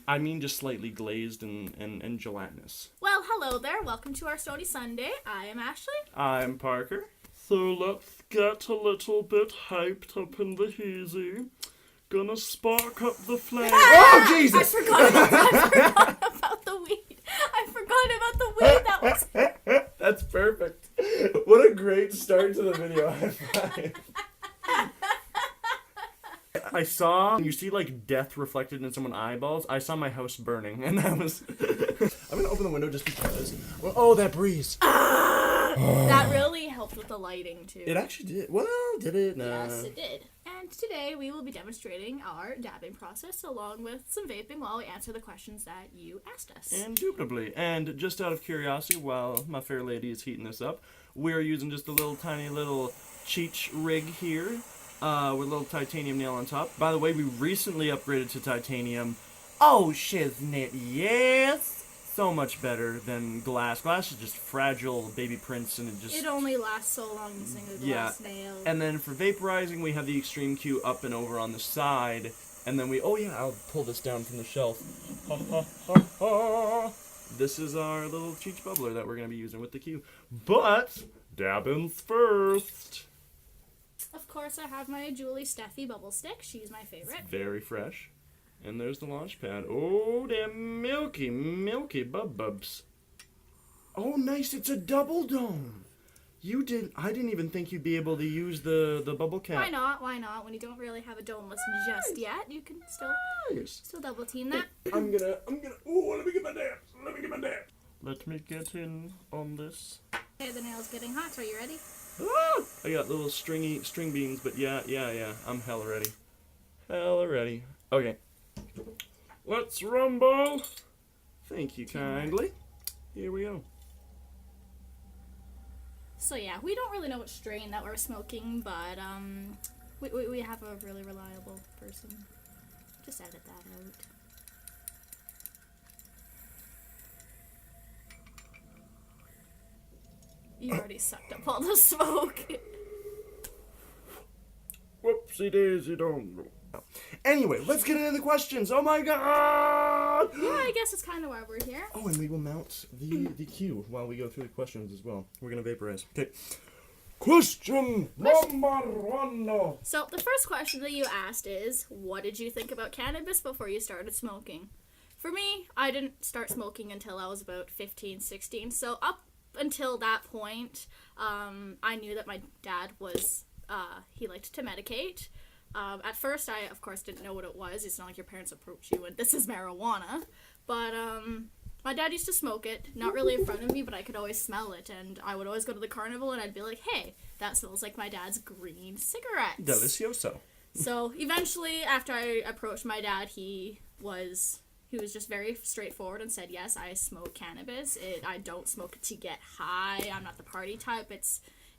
I mean just slightly glazed and gelatinous. Well, hello there. Welcome to our Stoney Sunday. I am Ashley. I'm Parker. So let's get a little bit hyped up in the heezy. Gonna spark up the flame. Oh, Jesus! I forgot about the weed. I forgot about the weed. That was... That's perfect. What a great start to the video. High five. I saw, you see like death reflected in someone's eyeballs. I saw my house burning, and that was... I'm gonna open the window just because. Well, oh, that breeze. That really helped with the lighting, too. It actually did. Well, did it? Nah. Yes, it did. And today we will be demonstrating our dabbing process along with some vaping while we answer the questions that you asked us. Indubitably. And just out of curiosity, while my fair lady is heating this up, we're using just a little tiny little Cheech rig here with a little titanium nail on top. By the way, we recently upgraded to titanium. Oh, shiznit, yes! So much better than glass. Glass is just fragile baby prints, and it only lasts so long using a glass nail. And then for vaporizing, we have the Extreme Q up and over on the side. And then I'll pull this down from the shelf. Ha, ha, ha, ha. This is our little Cheech bubbler that we're going to be using with the Q. But, dabbins first. Of course, I have my Julie Steffi bubble stick. She's my favorite. It's very fresh. And there's the launch pad. Oh, they're milky, milky bubs. Oh, nice. It's a double dome. I didn't even think you'd be able to use the bubble cap. Why not? Why not? When you don't really have a domeless just yet, you can still double team that. I'm gonna, ooh, let me get my dab. Let me get in on this. Okay, the nail's getting hot. Are you ready? Ah! I got little string beans, but yeah. I'm hella ready. Hella ready. Okay. Let's rumble. Thank you kindly. Here we go. So yeah, we don't really know what strain that we're smoking, but we have a really reliable person. Just edit that out. You already sucked up all the smoke. Whoopsie daisy don't. Anyway, let's get into the questions. Oh my god! Yeah, I guess it's kind of why we're here. Oh, and we will mount the Q while we go through the questions as well. We're gonna vaporize. Okay. Question number one. So the first question that you asked is, what did you think about cannabis before you started smoking? For me, I didn't start smoking until I was about 15, 16. So up until that point, I knew that my dad was, he liked to medicate. At first, I, of course, didn't know what it was. It's not like your parents approach you and this is marijuana. But, my dad used to smoke it, not really in front of me, but I could always smell it. And I would always go to the carnival and I'd be like, hey, that smells like my dad's green cigarettes. Delicioso. So, eventually, after I approached my dad, he was just very straightforward and said, yes, I smoke cannabis. I don't smoke it to get high. I'm not the party type.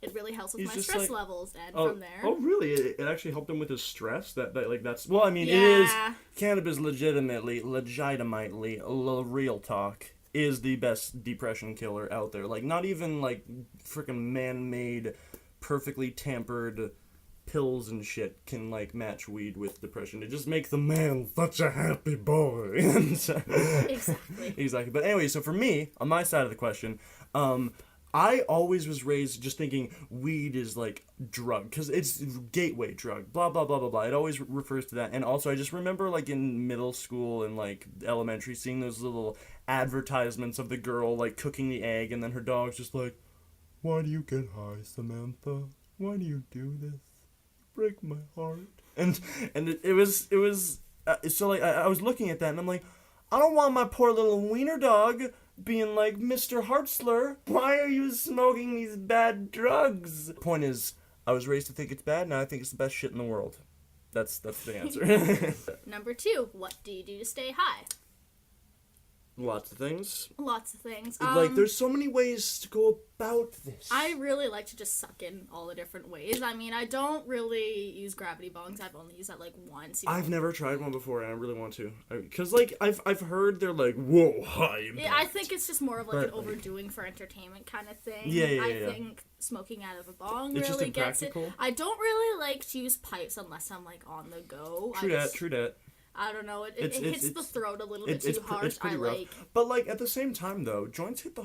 It really helps with my stress levels, and from there... Oh, really? It actually helped him with his stress? That's... Well, I mean, It is... Cannabis legitimately, real talk, is the best depression killer out there. Like, not even, like, freaking man-made, perfectly tampered pills and shit can, like, match weed with depression. It just makes the man such a happy boy. Exactly. Exactly. But anyway, so for me, on my side of the question, I always was raised just thinking weed is like drug, because it's gateway drug, blah, blah, blah, blah, blah. It always refers to that. And also I just remember like in middle school and like elementary seeing those little advertisements of the girl like cooking the egg and then her dog's just like, why do you get high, Samantha? Why do you do this? Break my heart. And it was so like I was looking at that and I'm like, I don't want my poor little wiener dog being like, Mr. Hartzler, why are you smoking these bad drugs? Point is, I was raised to think it's bad, now I think it's the best shit in the world. That's the answer. Number 2, what do you do to stay high? Lots of things. Lots of things. Like, there's so many ways to go about this. I really like to just suck in all the different ways. I mean, I don't really use gravity bongs. I've only used that, like, once. I've never tried one before, and I really want to. Because, like, I've heard they're like, whoa, high impact. Yeah, I think it's just more of, like, an overdoing for entertainment kind of thing. Yeah. I think smoking out of a bong it's really just gets it. impractical. I don't really like to use pipes unless I'm, like, on the go. True that. I don't know. It It's- hits it's- the throat a little bit it's too harsh. it's pretty I rough. like. But like at the same time though, joints hit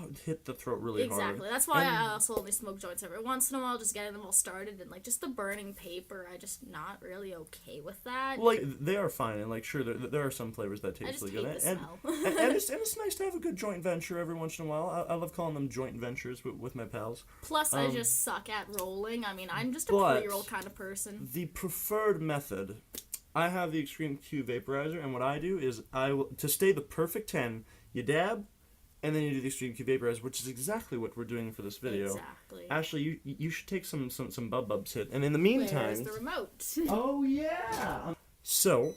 the throat really hard. Exactly. That's why And- I also only smoke joints every once in a while, just getting them all started. And like just the burning paper, I just not really okay with that. Like they are fine, and like sure there are some flavors that I taste just really hate good, the and, smell. and it's nice to have a good joint venture every once in a while. I love calling them joint ventures with my pals. Plus, I just suck at rolling. I mean, I'm just a but- pre-roll kind of person. The preferred method, I have the Extreme Q vaporizer, and what I do is to stay the perfect 10, you dab, and then you do the Extreme Q vaporizer, which is exactly what we're doing for this video. Exactly. Ashley, you should take some bubs hit, and in the Where's meantime, the remote? oh yeah. So,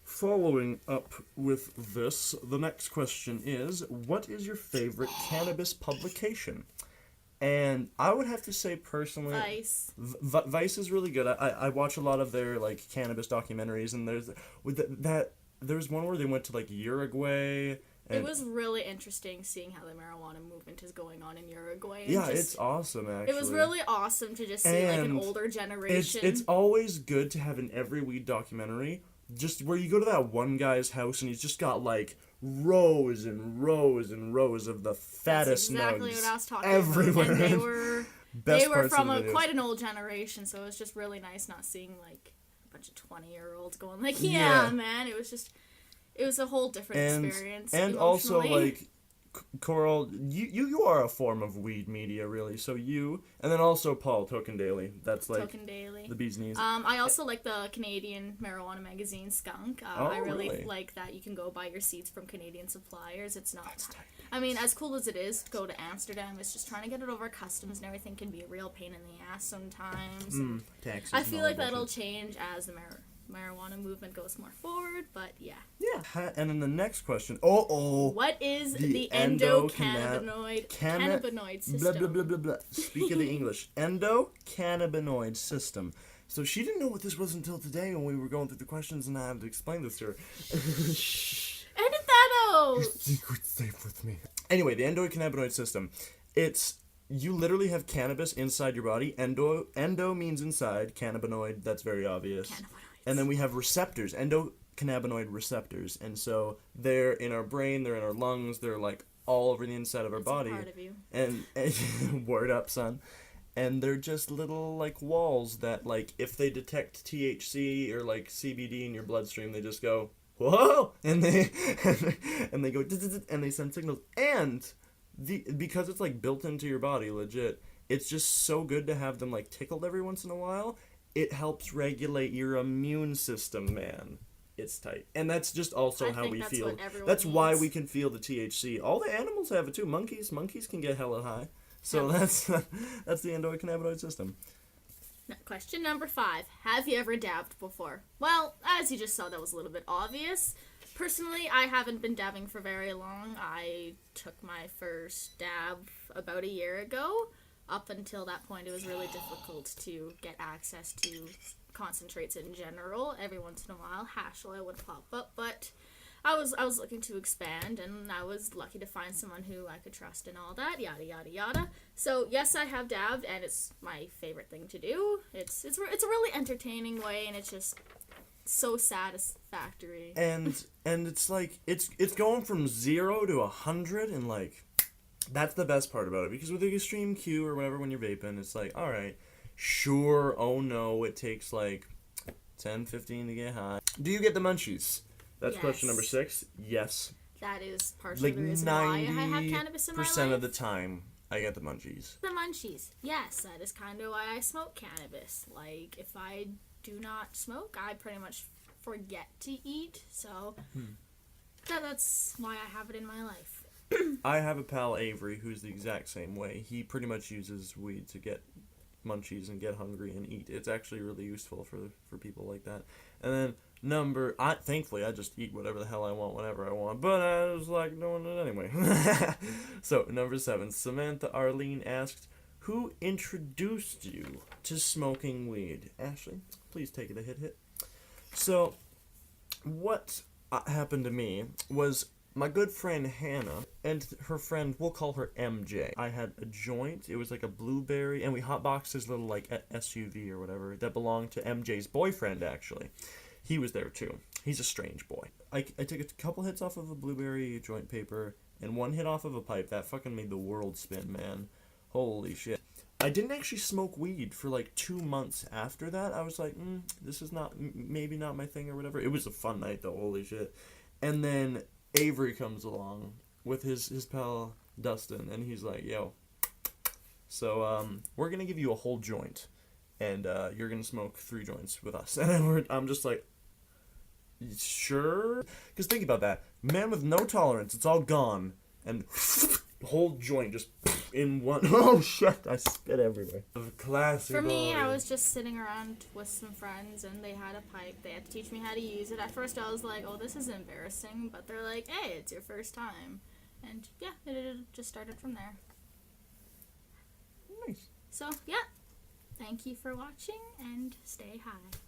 following up with this, the next question is, what is your favorite cannabis publication? And I would have to say personally, Vice. Vice is really good. I watch a lot of their like cannabis documentaries, and there's one where they went to like Uruguay. And It was really interesting seeing how the marijuana movement is going on in Uruguay. And yeah, just, it's awesome actually. It was really awesome to just see like an And older generation. It's always good to have in every weed documentary, just where you go to that one guy's house and he's just got like rows and rows and rows of the fattest That's exactly nugs what I was talking everywhere. about. And they were Best they were parts of from the videos. quite an old generation, so it was just really nice not seeing like a bunch of 20-year-olds going like, yeah, man. It was a whole different experience. And also emotionally. like Coral, you are a form of weed media, really. So you, and then also Paul Token Daily. That's like Token Daily. the bee's knees. I also like the Canadian marijuana magazine Skunk. I really like that you can go buy your seeds from Canadian suppliers. It's not. tight. I mean, as cool as it is to go to Amsterdam, it's just trying to get it over customs and everything can be a real pain in the ass sometimes. Taxes I and feel all like that that'll bullshit. change as the marijuana movement goes more forward, but yeah. Yeah. And then the next question. What is the endocannabinoid cannabinoid system? Blah, blah, blah, blah, blah. Speak of the English. Endocannabinoid system. So she didn't know what this was until today when we were going through the questions, and I had to explain this to her. Edit that out! Secret safe with me. Anyway, the endocannabinoid system. You literally have cannabis inside your body. Endo means inside. Cannabinoid, that's very obvious. Cannabinoids. And then we have receptors, endocannabinoid receptors. And so they're in our brain, they're in our lungs, they're like all over the inside of our It's a body. part of you. And word up, son. And they're just little like walls that like if they detect THC or like CBD in your bloodstream, they just go, whoa, and they and they go and they send signals. And because it's like built into your body, legit, it's just so good to have them like tickled every once in a while. It helps regulate your immune system, man. It's tight. And that's just also I how think we that's feel. what everyone That's why needs. we can feel the THC. All the animals have it too. Monkeys can get hella high. So Yeah. that's the endocannabinoid system. Question number 5. Have you ever dabbed before? Well, as you just saw, that was a little bit obvious. Personally, I haven't been dabbing for very long. I took my first dab about a year ago. Up until that point, it was really difficult to get access to concentrates in general. Every once in a while, hash oil would pop up, but I was looking to expand, and I was lucky to find someone who I could trust and all that, yada yada yada. So yes, I have dabbed, and it's my favorite thing to do. It's a really entertaining way, and it's just so satisfactory. And it's like it's going from 0 to 100, and like that's the best part about it, because with the Extreme Q or whatever, when you're vaping, it's like, all right, sure, oh no, it takes like 10, 15 to get high. Do you get the munchies? That's question number 6. Yes. That is partially Like the reason why I have cannabis in my life. 90% of the time, I get the munchies. The munchies. Yes, that is kind of why I smoke cannabis. Like, if I do not smoke, I pretty much forget to eat. So, that's why I have it in my life. I have a pal, Avery, who's the exact same way. He pretty much uses weed to get munchies and get hungry and eat. It's actually really useful for people like that. And then thankfully I just eat whatever the hell I want whenever I want, but I was like doing it anyway. So number 7, Samantha Arlene asked, who introduced you to smoking weed? Ashley, please take it a hit. So what happened to me was my good friend Hannah and her friend, we'll call her MJ. I had a joint. It was like a blueberry, and we hotboxed his little like SUV or whatever that belonged to MJ's boyfriend, actually. He was there too. He's a strange boy. I took a couple hits off of a blueberry joint paper and one hit off of a pipe. That fucking made the world spin, man. Holy shit. I didn't actually smoke weed for like 2 months after that. I was like, this is not, maybe not my thing or whatever. It was a fun night though, holy shit. And then Avery comes along with his pal Dustin, and he's like, yo, so we're going to give you a whole joint, and you're going to smoke 3 joints with us. And then I'm just like, sure? Because think about that. Man with no tolerance, it's all gone, and whole joint just in one. Oh shit! I spit everywhere. Classic. For me, I was just sitting around with some friends, and they had a pipe. They had to teach me how to use it. At first, I was like, "Oh, this is embarrassing," but they're like, "Hey, it's your first time," and yeah, it just started from there. Nice. So yeah, thank you for watching, and stay high.